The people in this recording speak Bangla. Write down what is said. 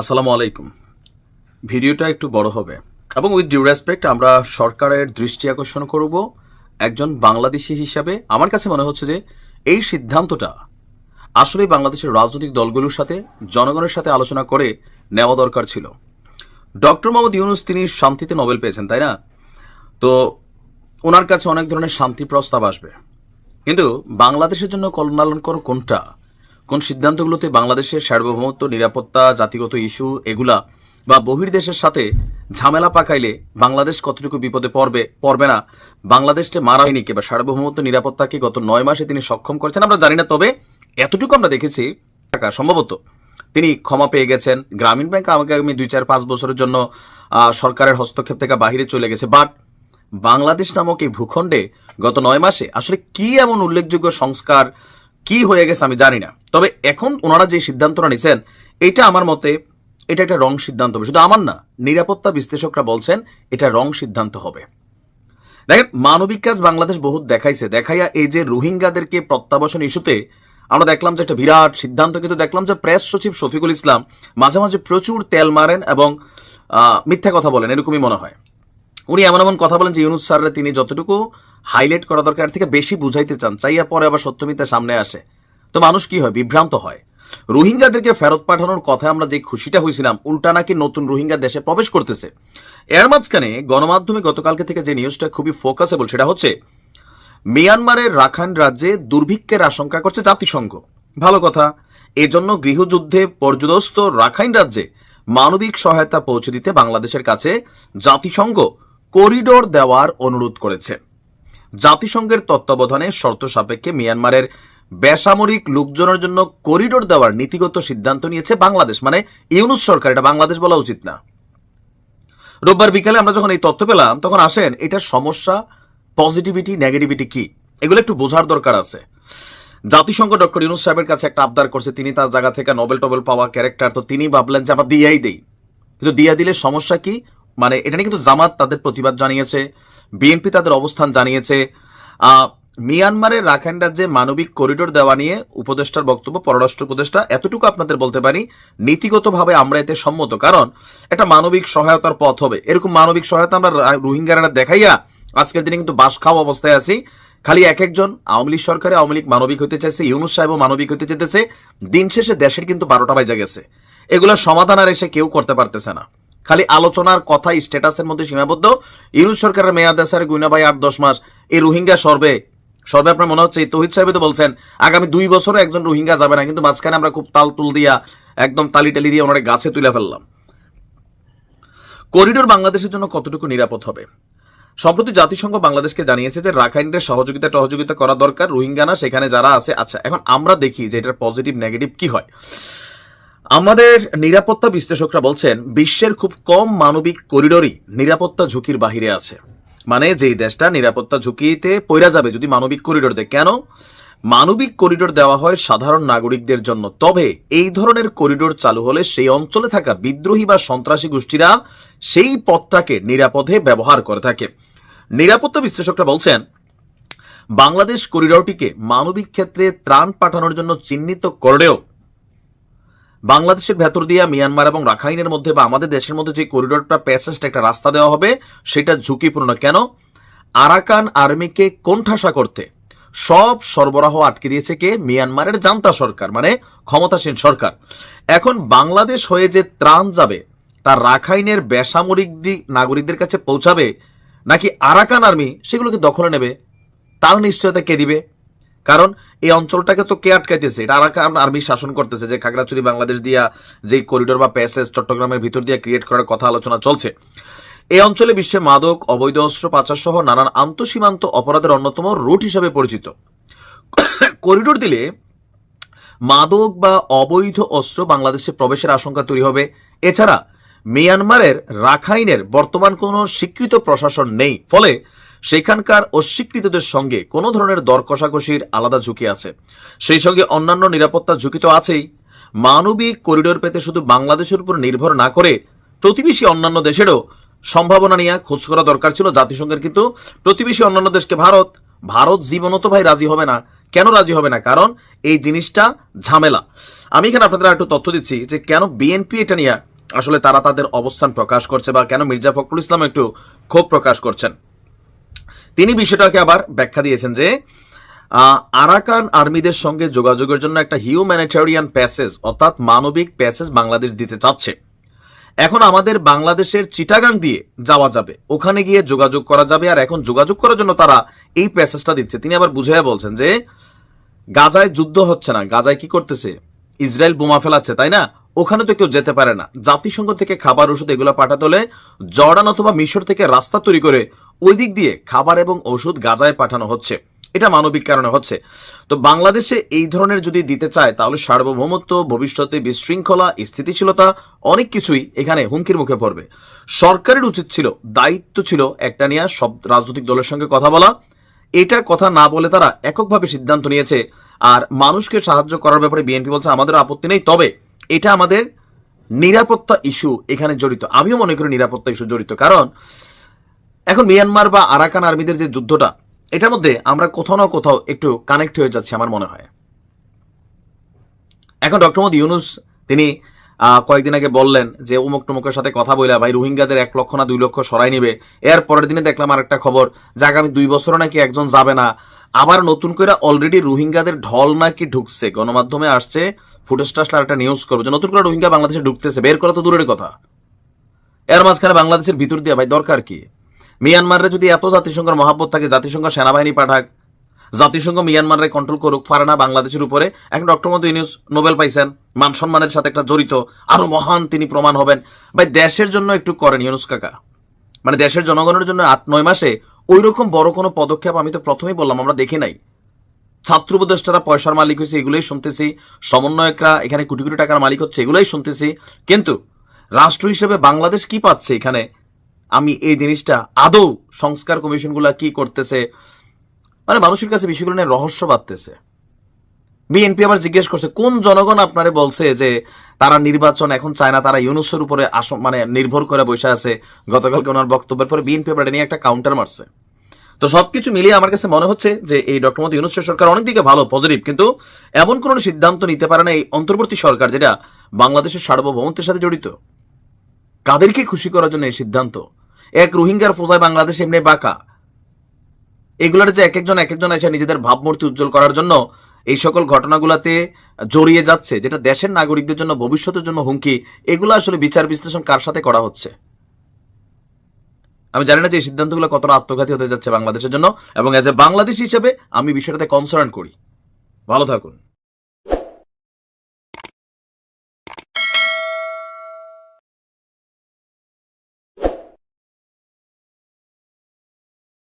আসসালামু আলাইকুম। ভিডিওটা একটু বড় হবে এবং উইথ ডিউ রেসপেক্ট আমরা সরকারের দৃষ্টি আকর্ষণ করব। একজন বাংলাদেশি হিসাবে আমার কাছে মনে হচ্ছে যে এই সিদ্ধান্তটা আসলে বাংলাদেশের রাজনৈতিক দলগুলোর সাথে জনগণের সাথে আলোচনা করে নেওয়া দরকার ছিল। ডক্টর মোহাম্মদ ইউনূস তিনি শান্তিতে নোবেল পেয়েছেন, তাই না? তো ওনার কাছে অনেক ধরনের শান্তি প্রস্তাব আসবে, কিন্তু বাংলাদেশের জন্য কল্যাণকর কোনটা, কোন সিদ্ধান্তগুলোতে বাংলাদেশের সার্বভৌমত্ব, নিরাপত্তা, জাতিগত ইস্যু এগুলা বা বহির্দেশের সাথে ঝামেলা পাকাইলে বাংলাদেশ কতটুকু বিপদে পড়বে না, বাংলাদেশকে মারায়নি কে বা সার্বভৌমত্ব নিরাপত্তাকে গত 9 মাসে তিনি সক্ষম করেছেন আমরা জানি না। তবে এতটুকু আমরা দেখেছি, সম্ভবত তিনি ক্ষমা পেয়ে গেছেন। গ্রামীণ ব্যাংক আগামী 2-4-5 বছরের জন্য সরকারের হস্তক্ষেপ থেকে বাহিরে চলে গেছে। বাট বাংলাদেশ নামক এই ভূখণ্ডে গত 9 মাসে আসলে কি এমন উল্লেখযোগ্য সংস্কার কি হয়ে গেছে আমি জানি না। তবে এখন ওনারা যে সিদ্ধান্তটা নিছেন এটা আমার মতে এটা একটা রং সিদ্ধান্ত হবে। শুধু আমার না, নিরাপত্তা বিশ্লেষকরা বলছেন এটা রং সিদ্ধান্ত হবে। দেখেন, মানবিক কাজ বাংলাদেশ বহুত দেখাইয়া এই যে রোহিঙ্গাদেরকে প্রত্যাবাসন ইস্যুতে আমরা দেখলাম যে একটা বিরাট সিদ্ধান্ত, কিন্তু দেখলাম যে প্রেস সচিব শফিকুল ইসলাম মাঝে মাঝে প্রচুর তেল মারেন এবং মিথ্যা কথা বলেন, এরকমই মনে হয়। উনি এমন এমন কথা বলেন যে ইউনূস স্যাররা তিনি যতটুকু হাইলাইট করা দরকার থেকে বেশি বুঝাইতে চান, চাইয়া পরে আবার সত্যমিথ্যা সামনে আসে, তো মানুষ কি হয়, বিভ্রান্ত হয়। রোহিঙ্গাদেরকে ফেরত পাঠানোর কথা আমরা যে খুশিটা হয়েছিলাম, উল্টা নাকি নতুন রোহিঙ্গা দেশে প্রবেশ করতেছে। এর মাঝখানে গণমাধ্যমে গতকালকে থেকে যে নিউজটা খুবই ফোকাসেবল সেটা হচ্ছে মিয়ানমারের রাখাইন রাজ্যে দুর্ভিক্ষের আশঙ্কা করছে জাতিসংঘ। ভালো কথা, এজন্য গৃহযুদ্ধে পর্যদস্ত রাখাইন রাজ্যে মানবিক সহায়তা পৌঁছে দিতে বাংলাদেশের কাছে জাতিসংঘ করিডোর দেওয়ার অনুরোধ করেছে। জাতিসংঘের তত্ত্বাবধানে শর্ত সাপেক্ষে মিয়ানমারের বেসামরিক লোকজনের জন্য করিডোর দেওয়ার নীতিগত সিদ্ধান্ত নিয়েছে বাংলাদেশ, মানে ইউনূস সরকার, এটা বাংলাদেশ বলা উচিত না। রোববার বিকালে আমরা যখন এই তথ্য পেলাম তখন আসেন এটার সমস্যা, পজিটিভিটি, নেগেটিভিটি কি এগুলো একটু বোঝার দরকার আছে। জাতিসংঘ ডক্টর ইউনূস সাহেবের কাছে একটা আবদার করছে, তিনি তার জায়গা থেকে নোবেল টোবেল পাওয়া ক্যারেক্টার, তো তিনি ভাবলেন যে আমরা দিয়েই দেই। কিন্তু দিয়া দিলে সমস্যা কি, মানে এটা নিয়ে কিন্তু জামাত তাদের প্রতিবাদ জানিয়েছে, বিএনপি তাদের অবস্থান জানিয়েছে। মিয়ানমারের রাখাইন রাজ্যে মানবিক করিডোর দেওয়া নিয়ে উপদেষ্টার বক্তব্য, পররাষ্ট্র উপদেষ্টা এতটুকু আপনাদের বলতে পারি নীতিগতভাবে আমরা এতে সম্মত, কারণ একটা মানবিক সহায়তার পথ হবে। এরকম মানবিক সহায়তা আমরা রোহিঙ্গারা দেখাইয়া আজকের দিনে কিন্তু বাস খাওয়া অবস্থায় আছি। খালি এক একজন আওয়ামী লীগ সরকারে আওয়ামী লীগ মানবিক হতে চাইছে, ইউনূস সাহেবও মানবিক হতে চাইতেছে, দিন শেষে দেশের কিন্তু 12টা বাজে গেছে। এগুলোর সমাধান আর এসে কেউ করতে পারতেছে না, খালি আলোচনার কথা স্ট্যাটাসের মধ্যে সীমাবদ্ধ। ইউনূস সরকারের মেয়াদ আছে গুইনা ভাই 8-10 মাস, এই রোহিঙ্গা সর্বে আপনার মনে হচ্ছে, তৌহিদ সাহেব তো বলছেন আগামী 2 বছরে একজন রোহিঙ্গা যাবে না, কিন্তু মাঝখানে আমরা খুব তুল দিয়া একদম টালি দিয়ে ওনারা গাছে তুলে ফেললাম। করিডোর বাংলাদেশের জন্য কতটুকু নিরাপদ হবে? সম্প্রতি জাতিসংঘ বাংলাদেশকে জানিয়েছে যে রাখাইনের সহযোগিতা করা দরকার, রোহিঙ্গা না, সেখানে যারা আছে। আচ্ছা, এখন আমরা দেখি যে এটার পজিটিভ নেগেটিভ কি হয়। আমাদের নিরাপত্তা বিশ্লেষকরা বলছেন বিশ্বের খুব কম মানবিক করিডোরই নিরাপত্তা ঝুঁকির বাহিরে আছে, মানে যেই দেশটা নিরাপত্তা ঝুঁকিতে পড়া যাবে যদি মানবিক করিডোর দেয়। কেন মানবিক করিডোর দেওয়া হয়? সাধারণ নাগরিকদের জন্য। তবে এই ধরনের করিডোর চালু হলে সেই অঞ্চলে থাকা বিদ্রোহী বা সন্ত্রাসী গোষ্ঠীরা সেই পথটাকে নিরাপদে ব্যবহার করে থাকে। নিরাপত্তা বিশ্লেষকরা বলছেন বাংলাদেশ করিডোরটিকে মানবিক ক্ষেত্রে ত্রাণ পাঠানোর জন্য চিহ্নিত করলেও বাংলাদেশের ভেতর দিয়ে মিয়ানমার এবং রাখাইনের মধ্যে বা আমাদের দেশের মধ্যে যে করিডোরটা, প্যাসেজটা, একটা রাস্তা দেওয়া হবে সেটা ঝুঁকিপূর্ণ। কেন? আরাকান আর্মিকে কোণঠাসা করতে সব সরবরাহ আটকে দিয়েছে কে? মিয়ানমারের জান্তা সরকার, মানে ক্ষমতাসীন সরকার। এখন বাংলাদেশ হয়ে যে ত্রাণ যাবে তার রাখাইনের বেসামরিক নাগরিকদের কাছে পৌঁছাবে নাকি আরাকান আর্মি সেগুলোকে দখলে নেবে, তার নিশ্চয়তা কে দিবে? কারণ এই অঞ্চলটাকে তো কে আটকাইতেছে? এটা আরাকান আর্মি শাসন করতেছে, যে খাগড়াছড়ি বাংলাদেশ দিয়া যে করিডোর বা প্যাসেজ চট্টগ্রামের ভিতর দিয়ে ক্রিয়েট করার কথা আলোচনা চলছে। এই অঞ্চলে বিশ্বে মাদক, অবৈধ অস্ত্র পাচার সহ নানান আন্তঃসীমান্ত অপরাধের অন্যতম রুট হিসেবে পরিচিত। করিডোর দিলে মাদক বা অবৈধ অস্ত্র বাংলাদেশে প্রবেশের আশঙ্কা তৈরি হবে। এছাড়া মিয়ানমারের রাখাইনের বর্তমান কোনো স্বীকৃত প্রশাসন নেই, ফলে সেখানকার অস্বীকৃতদের সঙ্গে কোনো ধরনের দর কষাকষির আলাদা ঝুঁকি আছে। সেই সঙ্গে অন্যান্য নিরাপত্তা ঝুঁকি তো আছেই। মানবিক করিডোর পেতে শুধু বাংলাদেশের উপর নির্ভর না করে প্রতিবেশী অন্যান্য দেশেরও সম্ভাবনা নিয়ে খোঁজ করা দরকার ছিল জাতিসংঘের। কিন্তু প্রতিবেশী অন্যান্য দেশকে ভারত জীবনত ভাই রাজি হবে না। কেন রাজি হবে না? কারণ এই জিনিসটা ঝামেলা। আমি এখানে আপনাদের একটু তথ্য দিচ্ছি যে কেন বিএনপি এটা নিয়ে আসলে তারা তাদের অবস্থান প্রকাশ করছে বা কেন মির্জা ফখরুল ইসলাম একটু ক্ষোভ প্রকাশ করছেন। তিনি বিষয়টাকে আবার ব্যাখ্যা দিয়েছেন যে আরাকান আর্মিদের সঙ্গে যোগাযোগের জন্য একটা হিউম্যানিটেরিয়ান প্যাসেজ অর্থাৎ মানবিক প্যাসেজ বাংলাদেশ দিতে চাচ্ছে। এখন আমাদের বাংলাদেশের চিটাগাং দিয়ে যাওয়া যাবে, ওখানে গিয়ে যোগাযোগ করা যাবে, আর এখন যোগাযোগ করার জন্য তারা এই প্যাসেজটা দিচ্ছে। তিনি আবার বুঝাইয়া বলছেন যে গাজায় যুদ্ধ হচ্ছে না, গাজায় কি করতেছে, ইসরায়েল বোমা ফেলাচ্ছে, তাই না? ওখানে তো কেউ যেতে পারে না, জাতিসংঘ থেকে খাবার ওষুধ এগুলো পাঠাতে হলে জর্ডান অথবা মিশর থেকে রাস্তা তৈরি করে ওই দিক দিয়ে খাবার এবং ওষুধ গাজায় পাঠানো হচ্ছে, এটা মানবিক কারণে হচ্ছে। তো বাংলাদেশে এই ধরনের যদি দিতে চায় তাহলে সার্বভৌমত্ব, ভবিষ্যতে বিশৃঙ্খলা, স্থিতিশীলতা অনেক কিছুই এখানে হুমকির মুখে পড়বে। সরকারের উচিত ছিল, দায়িত্ব ছিল একটা নিয়ে সব রাজনৈতিক দলের সঙ্গে কথা বলা। এটা কথা না বলে তারা এককভাবে সিদ্ধান্ত নিয়েছে। আর মানুষকে সাহায্য করার ব্যাপারে বিএনপি বলছে আমাদের আপত্তি নেই, তবে এটা আমাদের নিরাপত্তা ইস্যু এখানে জড়িত। আমিও মনে করি নিরাপত্তা ইস্যু জড়িত, কারণ এখন মিয়ানমার বা আরাকান আর্মিদের যে যুদ্ধটা, এটার মধ্যে আমরা কোথাও না কোথাও একটু কানেক্ট হয়ে যাচ্ছি আমার মনে হয়। এখন ডক্টর মোহাম্মদ ইউনূস তিনি কয়েকদিন আগে বললেন যে অমুক টুমুকের সাথে কথা বইলা ভাই রোহিঙ্গাদের 1 লক্ষ না 2 লক্ষ সরাই নিবে। এর পরের দিনে দেখলাম আর একটা খবর যে আগামী 2 বছরও নাকি একজন যাবে না। আবার নতুন করে অলরেডি রোহিঙ্গাদের ঢল নাকি ঢুকছে, গণমাধ্যমে আসছে, ফুটেজটা আসলে একটা নিউজ করবো যে নতুন করে রোহিঙ্গা বাংলাদেশে ঢুকতেছে। বের করা তো দূরের কথা, এর মাঝখানে বাংলাদেশের ভিতর দিয়ে ভাই দরকার কি? মিয়ানমারে যদি এত জাতিসংঘের মহাব্বত থাকে, জাতিসংঘ সেনাবাহিনী পাঠাক, জাতিসংঘ মিয়ানমারে কন্ট্রোল করুক, পারে না বাংলাদেশের উপরে। এখন ডক্টর মোহাম্মদ ইউনূস নোবেল পাইছেন, মান সম্মানের সাথে একটা জড়িত, আরো মহান তিনি প্রমাণ হবেন। ভাই দেশের জন্য একটু করেন ইউনূস কাকা, মানে দেশের জনগণের জন্য 8-9 মাসে ওই রকম বড় কোনো পদক্ষেপ আমি তো প্রথমেই বললাম আমরা দেখি নাই। ছাত্র উপদেষ্টারা পয়সার মালিক হয়েছে এগুলোই শুনতেছি, সমন্বয়করা এখানে কোটি কোটি টাকার মালিক হচ্ছে এগুলোই শুনতেছি, কিন্তু রাষ্ট্র হিসেবে বাংলাদেশ কি পাচ্ছে এখানে? আমি এই জিনিসটা আদৌ সংস্কার কমিশনগুলা কি করতেছে, মানে মানুষের কাছে বিষয়গুলো নিয়ে রহস্য বাড়তেছে। বিএনপি আবার জিজ্ঞেস করছে কোন জনগণ আপনারে বলছে যে তারা নির্বাচন এখন চায় না, তারা ইউনূসের উপরে মানে নির্ভর করে বসে আছে। গতকালকে ওনার বক্তব্যের পরে বিএনপি আবার নিয়ে একটা কাউন্টার মারছে। তো সবকিছু মিলিয়ে আমার কাছে মনে হচ্ছে যে এই ডক্টর মোহাম্মদ ইউনূস সরকার অনেক দিকে ভালো, পজিটিভ, কিন্তু এমন কোন সিদ্ধান্ত নিতে পারে না এই অন্তর্বর্তী সরকার যেটা বাংলাদেশের সার্বভৌমত্বের সাথে জড়িত। কাদেরকে খুশি করার জন্য এই সিদ্ধান্ত? এক রোহিঙ্গার ফোজায় বাংলাদেশ এমনি বাঁকা, এগুলোর যে এক একজন এসে নিজেদের ভাবমূর্তি উজ্জ্বল করার জন্য এই সকল ঘটনাগুলোতে জড়িয়ে যাচ্ছে, যেটা দেশের নাগরিকদের জন্য ভবিষ্যতের জন্য হুমকি, এগুলো আসলে বিচার বিশ্লেষণ কার সাথে করা হচ্ছে? আমি জানি না যে এই সিদ্ধান্তগুলো কতটা আত্মঘাতী হতে যাচ্ছে বাংলাদেশের জন্য, এবং এজ এ বাংলাদেশ হিসেবে আমি বিষয়টাতে কনসার্ন করি। ভালো থাকুন।